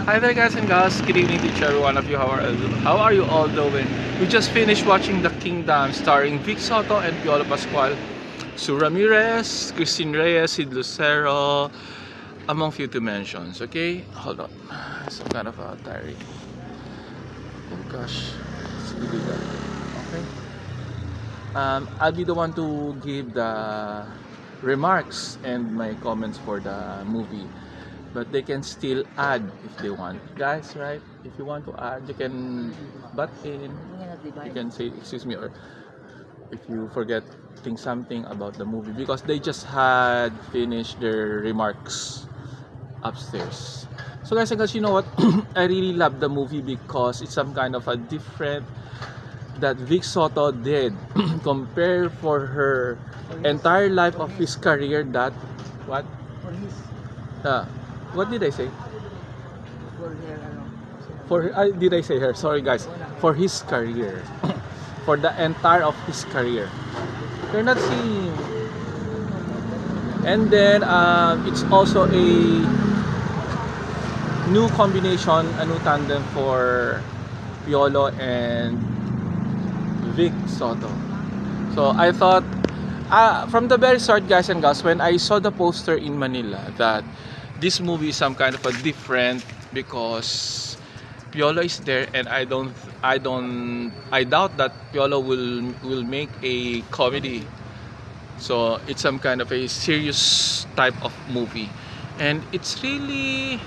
Hi there guys and gals, good evening to each every one of you. How are you all doing? We just finished watching The Kingdom starring Vic Soto and Piolo Pascual, Sue Ramirez, Christine Reyes, Sid Lucero, among few to mention. Okay, hold on. Some kind of a diary. Oh gosh, it's really bad. Okay. I'll be the one to give the remarks and my comments for the movie, but they can still add if they want, guys, right? If you want to add, you can butt in, you can say excuse me, or if you forget think something about the movie, because they just had finished their remarks upstairs. So guys and girls, you know what? I really love the movie because it's some kind of a different that Vic Soto did compare for her entire life of his career. That what For his, what did I say? for their, ano, Did I say her? Sorry guys. For his career. For the entire of his career. You're not seeing. And then it's also a new combination, a new tandem for Piolo and Vic Soto. So I thought from the very start, guys and gals, when I saw the poster in Manila, that this movie is some kind of a different, because Piolo is there, and I doubt that Piolo will make a comedy. So it's some kind of a serious type of movie, and it's really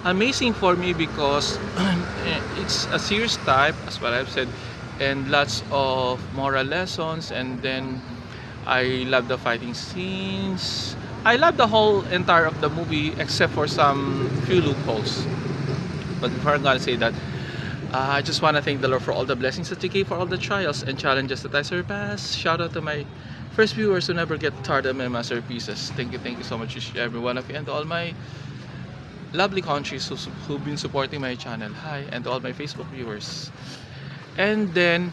amazing for me because it's a serious type, as what I've said, and lots of moral lessons. And then I love the fighting scenes. I love the whole entire of the movie except for some few loopholes. But before I'm gonna say that, I just want to thank the Lord for all the blessings that He gave, for all the trials and challenges that I surpassed. Shout out to my first viewers who never get tired of my masterpieces. Thank you so much, each every one of you, and to all my lovely countries who've been supporting my channel. Hi, and to all my Facebook viewers. And then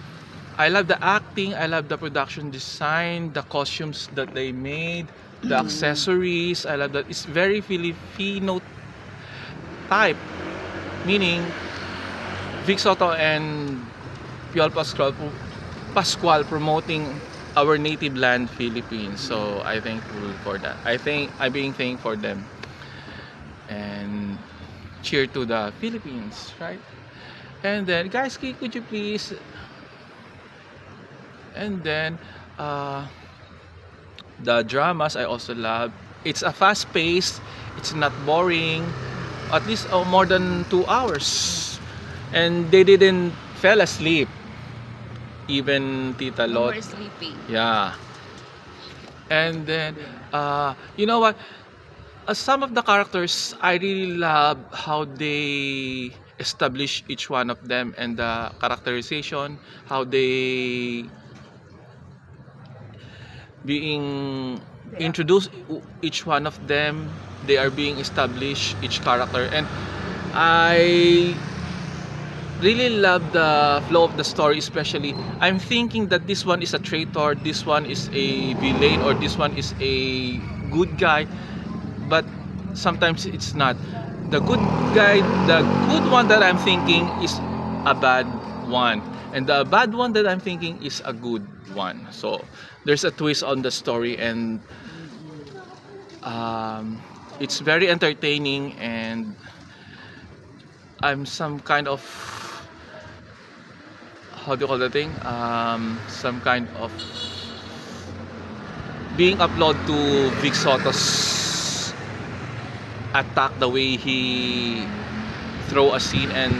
I love the acting, I love the production design, the costumes that they made, the accessories. I love that it's very Filipino type, meaning Vic Soto and Piolo Pascual promoting our native land, Philippines. So I thankful for that. I'm being thankful for them, and cheer to the Philippines, right? And then guys, could you please, and then the dramas I also love. It's a fast paced, it's not boring, at least more than 2 hours, and they didn't fell asleep, even Tita no Lot. more sleeping. Yeah. And then you know what, some of the characters I really love how they establish each one of them, and the characterization, how they being introduced, each one of them, they are being established, each character. And I really love the flow of the story. Especially I'm thinking that this one is a traitor, this one is a villain, or this one is a good guy, but sometimes it's not. The good guy, the good one that I'm thinking is a bad one, and the bad one that I'm thinking is a good one. So there's a twist on the story, and it's very entertaining, and I'm some kind of, how do you call the thing, some kind of being upload to Vic Soto's attack, the way he throw a scene, and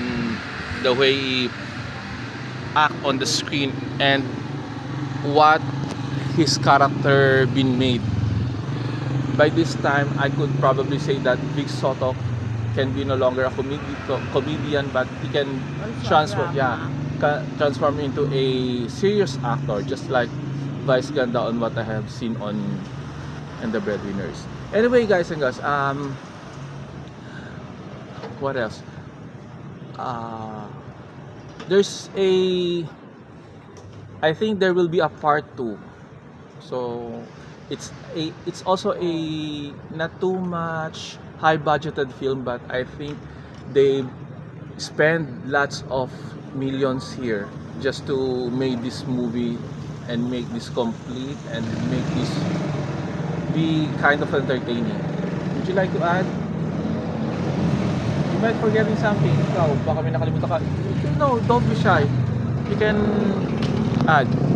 the way he act on the screen, and what his character been made. By this time I could probably say that Vic Soto can be no longer a comedian, but he can transform into a serious actor, just like Vice Ganda on what I have seen on and the Breadwinners. Anyway, guys and girls, what else? There's a, I think there will be a part 2. So it's also a not too much high budgeted film, but I think they spend lots of millions here just to make this movie and make this complete and make this be kind of entertaining. Would you like to add? You might forgetting something. Ikaw, baka may nakalimutan ka. No, don't be shy. You can add.